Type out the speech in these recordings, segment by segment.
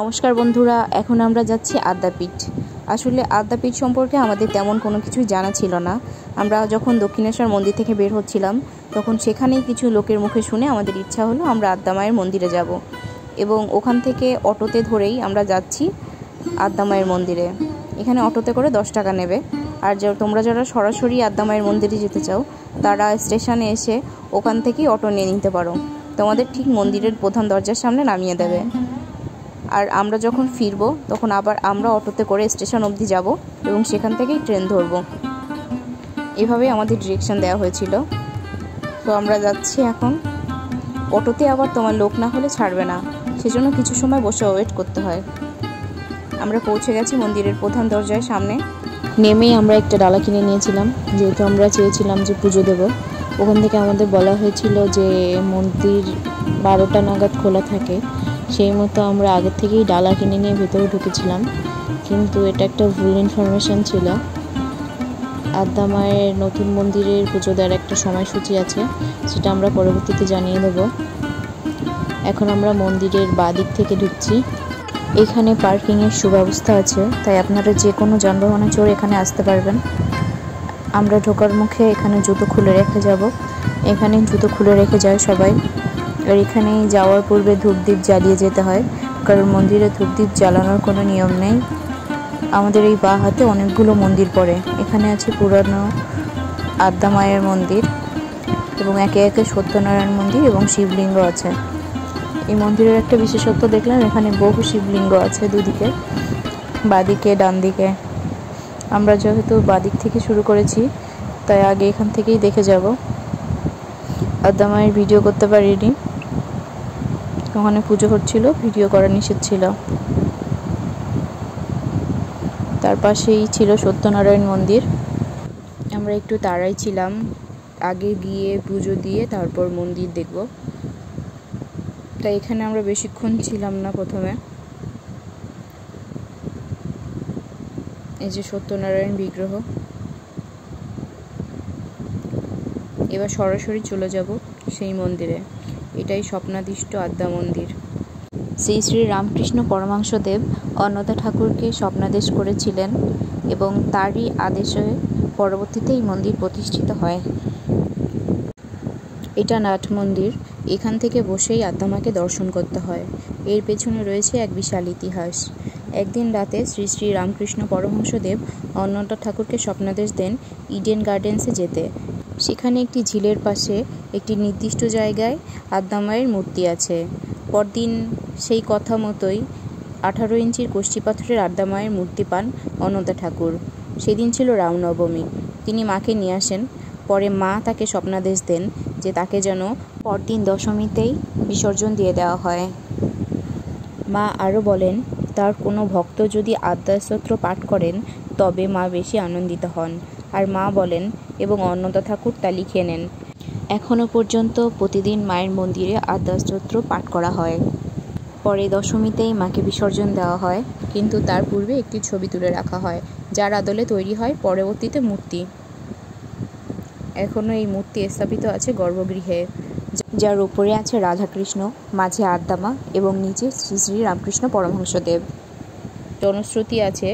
নমস্কার বন্ধুরা, এখন আমরা যাচ্ছি আদ্যাপীঠ। আসলে আদ্যাপীঠ সম্পর্কে আমাদের তেমন কোনো কিছুই জানা ছিল না। আমরা যখন দক্ষিণেশ্বর মন্দির থেকে বের হচ্ছিলাম তখন সেখানেই কিছু লোকের মুখে শুনে আমাদের ইচ্ছা হলো আমরা আদ্যা মায়ের মন্দিরে যাব, এবং ওখান থেকে অটোতে ধরেই আমরা যাচ্ছি আদ্যা মায়ের মন্দিরে। এখানে অটোতে করে 10 টাকা নেবে। আর তোমরা যারা সরাসরি আদ্যা মায়ের মন্দিরে যেতে চাও তারা স্টেশনে এসে ওখান থেকেই অটো নিয়ে নিতে পারো। তোমাদের ঠিক মন্দিরের প্রধান দরজার সামনে নামিয়ে দেবে। আর আমরা যখন ফিরবো তখন আবার আমরা অটোতে করে স্টেশন অবধি যাব এবং সেখান থেকেই ট্রেন ধরবো। এভাবেই আমাদের ডিরেকশন দেওয়া হয়েছিল। তো আমরা যাচ্ছি এখন। অটোতে আবার তোমার লোক না হলে ছাড়বে না, সেজন্য কিছু সময় বসে ওয়েট করতে হয়। আমরা পৌঁছে গেছি মন্দিরের প্রধান দরজার সামনে। নেমেই আমরা একটা ডালা কিনে নিয়েছিলাম, যেহেতু আমরা চেয়েছিলাম যে পুজো দেব। ওখান থেকে আমাদের বলা হয়েছিল যে মন্দির 12টা নাগাদ খোলা থাকে, সেই মতো আমরা আগের থেকেই ডালা কিনে নিয়ে ভেতরে ঢুকেছিলাম। কিন্তু এটা একটা ভুল ইনফরমেশন ছিল। আদ্যা মায়ের নতুন মন্দিরের পুজো দেওয়ার একটা সময়সূচি আছে, সেটা আমরা পরবর্তীতে জানিয়ে দেব। এখন আমরা মন্দিরের বাঁ দিক থেকে ঢুকছি। এখানে পার্কিংয়ের সুব্যবস্থা আছে, তাই আপনারা যে কোনো যানবাহনে চড়ে এখানে আসতে পারবেন। আমরা ঢোকার মুখে এখানে জুতো খুলে রেখে যাব। এখানে জুতো খুলে রেখে যায় সবাই। আর এখানে যাওয়ার পূর্বে ধূপদীপ জ্বালিয়ে যেতে হয়, কারণ মন্দিরে ধূপদীপ জ্বালানোর কোনো নিয়ম নেই। আমাদের এই বাঁ হাতে অনেকগুলো মন্দির পড়ে। এখানে আছে পুরানো আদ্যা মায়ের মন্দির এবং একে একে সত্যনারায়ণ মন্দির এবং শিবলিঙ্গ আছে। এই মন্দিরের একটা বিশেষত্ব দেখলাম, এখানে বহু শিবলিঙ্গ আছে দুদিকে, বাঁদিকে ডান দিকে। আমরা যেহেতু বাঁদিক থেকে শুরু করেছি তাই আগে এখান থেকেই দেখে যাব। আদ্যা মায়ের ভিডিও করতে পারিনি, ওখানে পুজো হচ্ছিল, ভিডিও করা নিষেধ ছিল। তার পাশেই ছিল সত্যনারায়ণ মন্দির। আমরা একটু তাড়াই ছিলাম, আগে গিয়ে পুজো দিয়ে তারপর মন্দির দেখব, তাই এখানে আমরা বেশিক্ষণ ছিলাম না। প্রথমে এই যে সত্যনারায়ণ বিগ্রহ। এবার সরাসরি চলে যাব সেই মন্দিরে। এটাই স্বপ্নাদিষ্ট আদ্যা মন্দির। শ্রী শ্রী রামকৃষ্ণ পরমহংসদেব অন্নদা ঠাকুরকে স্বপ্নাদেশ করেছিলেন এবং তারই আদেশে পরবর্তীতে এই মন্দির প্রতিষ্ঠিত হয়। এটা নাট মন্দির। এখান থেকে বসেই আদ্যা মাকে দর্শন করতে হয়। এর পেছনে রয়েছে এক বিশাল ইতিহাস। একদিন রাতে শ্রী শ্রী রামকৃষ্ণ পরমহংসদেব অন্নদা ঠাকুরকে স্বপ্নাদেশ দেন ইডেন গার্ডেন্সে যেতে। সেখানে একটি ঝিলের পাশে একটি নির্দিষ্ট জায়গায় আদ্যা মায়ের মূর্তি আছে। পরদিন সেই কথা মতোই 18 ইঞ্চির কষ্টি পাথরের আদ্যা মায়ের মূর্তি পান অন্নদা ঠাকুর। সেদিন ছিল রামনবমী। তিনি মাকে নিয়ে আসেন। পরে মা তাকে স্বপ্নাদেশ দেন যে তাকে যেন পরদিন দশমীতেই বিসর্জন দিয়ে দেওয়া হয়। মা আরও বলেন, তার কোনো ভক্ত যদি আদ্যা স্তোত্র পাঠ করেন তবে মা বেশি আনন্দিত হন। আর মা বলেন এবং অন্নদা ঠাকুর তা লিখে নেন। এখনও পর্যন্ত প্রতিদিন মায়ের মন্দিরে আদ্যা স্তোত্র পাঠ করা হয়। পরে দশমীতেই মাকে বিসর্জন দেওয়া হয়, কিন্তু তার পূর্বে একটি ছবি তুলে রাখা হয়, যার আদলে তৈরি হয় পরবর্তীতে মূর্তি। এখনও এই মূর্তি স্থাপিত আছে গর্ভগৃহে, যার উপরে আছে রাধাকৃষ্ণ, মাঝে আদ্যা মা এবং নিচে শ্রী শ্রী রামকৃষ্ণ পরমহংসদেব। জনশ্রুতি আছে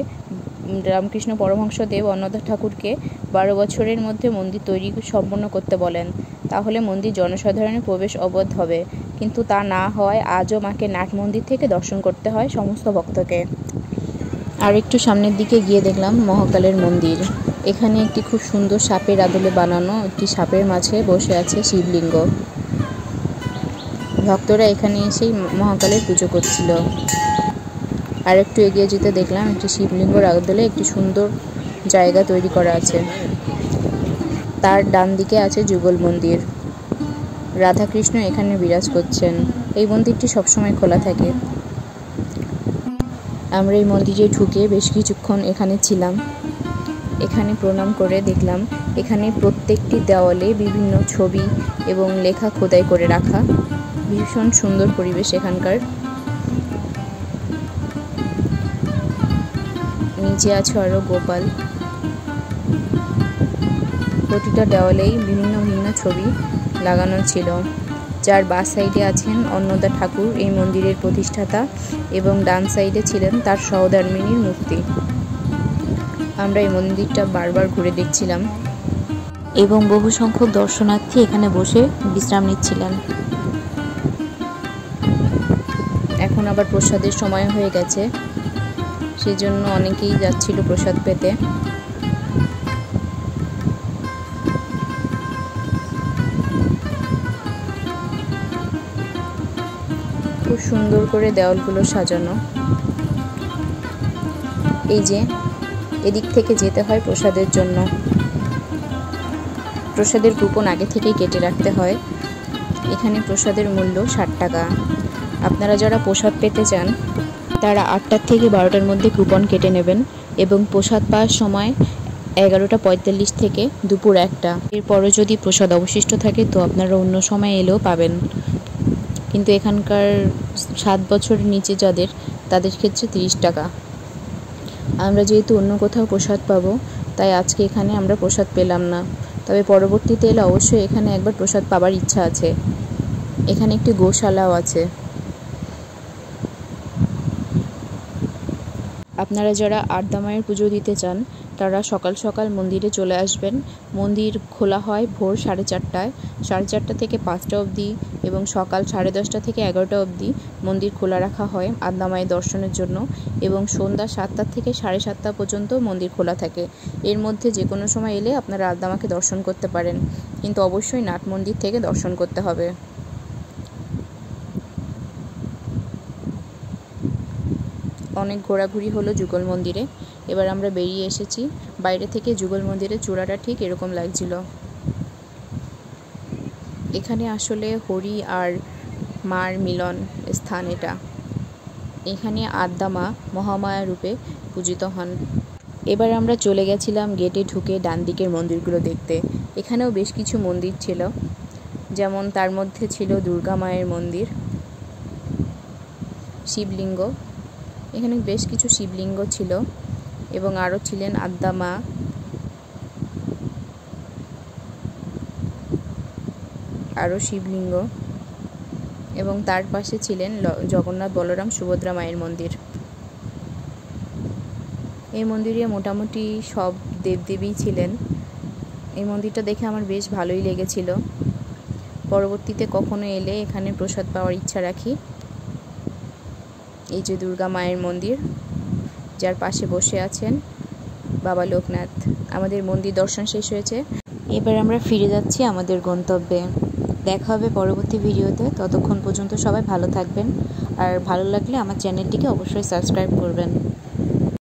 রামকৃষ্ণ পরমহংসদেব অন্নদা ঠাকুরকে 12 বছরের মধ্যে মন্দির তৈরি সম্পন্ন করতে বলেন, তাহলে মন্দির জনসাধারণের প্রবেশ অবাধ হবে। কিন্তু তা না হওয়ায় আজও মাকে নাট মন্দির থেকে দর্শন করতে হয় সমস্ত ভক্তকে। আর একটু সামনের দিকে গিয়ে দেখলাম মহাকালের মন্দির। এখানে একটি খুব সুন্দর সাপের আদলে বানানো একটি সাপের মাঝে বসে আছে শিবলিঙ্গ। ভক্তরা এখানে এসেই মহাকালের পুজো করছিল। আর একটু এগিয়ে যেতে দেখলাম একটি শিবলিঙ্গর আদলে একটি সুন্দর জায়গা তৈরি করা আছে। তার ডান দিকে আছে যুগল মন্দির। রাধাকৃষ্ণ এখানে বিরাজ করছেন। এই মন্দিরটি সবসময় খোলা থাকে। আমরা এই মন্দিরে ঢুকে বেশ কিছুক্ষণ এখানে ছিলাম। এখানে প্রণাম করে দেখলাম এখানে প্রত্যেকটি দেওয়ালে বিভিন্ন ছবি এবং লেখা খোদাই করে রাখা। ভীষণ সুন্দর পরিবেশ এখানকার। নিচে আছে আরও গোপাল। প্রতিটা দেওয়ালেই বিভিন্ন ভিন্ন ছবি লাগানো ছিল। যার বাঁ সাইডে আছেন অন্নদা ঠাকুর, এই মন্দিরের প্রতিষ্ঠাতা, এবং ডান সাইডে ছিলেন তার সহধর্মিণীর মূর্তি। আমরা এই মন্দিরটা বারবার ঘুরে দেখছিলাম এবং বহু সংখ্যক দর্শনার্থী এখানে বসে বিশ্রাম নিচ্ছিলেন। এখন আবার প্রসাদের সময় হয়ে গেছে, সেজন্য অনেকেই যাচ্ছিল প্রসাদ পেতে। খুব সুন্দর করে দেওয়ালগুলো সাজানো। এই যে এদিক থেকে যেতে হয় প্রসাদের জন্য। প্রসাদের কুপন আগে থেকেই কেটে রাখতে হয়। এখানে প্রসাদের মূল্য 60 টাকা। আপনারা যারা প্রসাদ পেতে চান তারা 8টা থেকে 12টার মধ্যে কুপন কেটে নেবেন এবং প্রসাদ পাওয়ার সময় 11:45 থেকে দুপুর 1টা। এরপরও যদি প্রসাদ অবশিষ্ট থাকে তো আপনারা অন্য সময় এলেও পাবেন, কিন্তু এখানকার 7 বছরের নিচে যাদের, তাদের ক্ষেত্রে 30 টাকা। আমরা যেহেতু অন্য কোথাও প্রসাদ পাবো, তাই আজকে এখানে আমরা প্রসাদ পেলাম না। তবে পরবর্তীতে এলে অবশ্যই এখানে একবার প্রসাদ পাবার ইচ্ছা আছে। এখানে একটি গোশালাও আছে। আপনারা যারা আদ্যা মায়ের পুজো দিতে চান তারা সকাল সকাল মন্দিরে চলে আসবেন। মন্দির খোলা হয় ভোর 4:30টায়, 4:30টা থেকে 5টা অবধি, এবং সকাল 10:30টা থেকে 11টা অবধি মন্দির খোলা রাখা হয় আদ্যা মায়ের দর্শনের জন্য, এবং সন্ধ্যা 7টা থেকে 7:30টা পর্যন্ত মন্দির খোলা থাকে। এর মধ্যে যে কোনো সময় এলে আপনারা আদ্যা মাকে দর্শন করতে পারেন, কিন্তু অবশ্যই নাট মন্দির থেকে দর্শন করতে হবে। অনেক ঘোরাঘুরি হলো যুগল মন্দিরে। এবার আমরা বেরিয়ে এসেছি। বাইরে থেকে যুগল মন্দিরের চূড়াটা ঠিক এরকম লাগছিল। এখানে আসলে হরি আর মার মিলন স্থান এটা। এখানে আদ্যা মা মহামায়া রূপে পূজিত হন। এবার আমরা চলে গেছিলাম গেটে ঢুকে ডান দিকের মন্দিরগুলো দেখতে। এখানেও বেশ কিছু মন্দির ছিল, যেমন তার মধ্যে ছিল দুর্গা মায়ের মন্দির, শিবলিঙ্গ। এখানে বেশ কিছু শিবলিঙ্গ ছিল এবং আরও ছিলেন আদ্যা মা, আরও শিবলিঙ্গ, এবং তার পাশে ছিলেন জগন্নাথ, বলরাম, সুভদ্রা মায়ের মন্দির। এই মন্দিরে মোটামুটি সব দেবদেবী ছিলেন। এই মন্দিরটা দেখে আমার বেশ ভালোই লেগেছিল। পরবর্তীতে কখনো এলে এখানে প্রসাদ পাওয়ার ইচ্ছা রাখি। এই যে দুর্গা মায়ের মন্দির, যার পাশে বসে আছেন বাবা লোকনাথ। আমাদের মন্দির দর্শন শেষ হয়েছে, এবার আমরা ফিরে যাচ্ছি আমাদের গন্তব্যে। দেখা হবে পরবর্তী ভিডিওতে। ততক্ষণ পর্যন্ত সবাই ভালো থাকবেন, আর ভালো লাগলে আমার চ্যানেলটিকে অবশ্যই সাবস্ক্রাইব করবেন।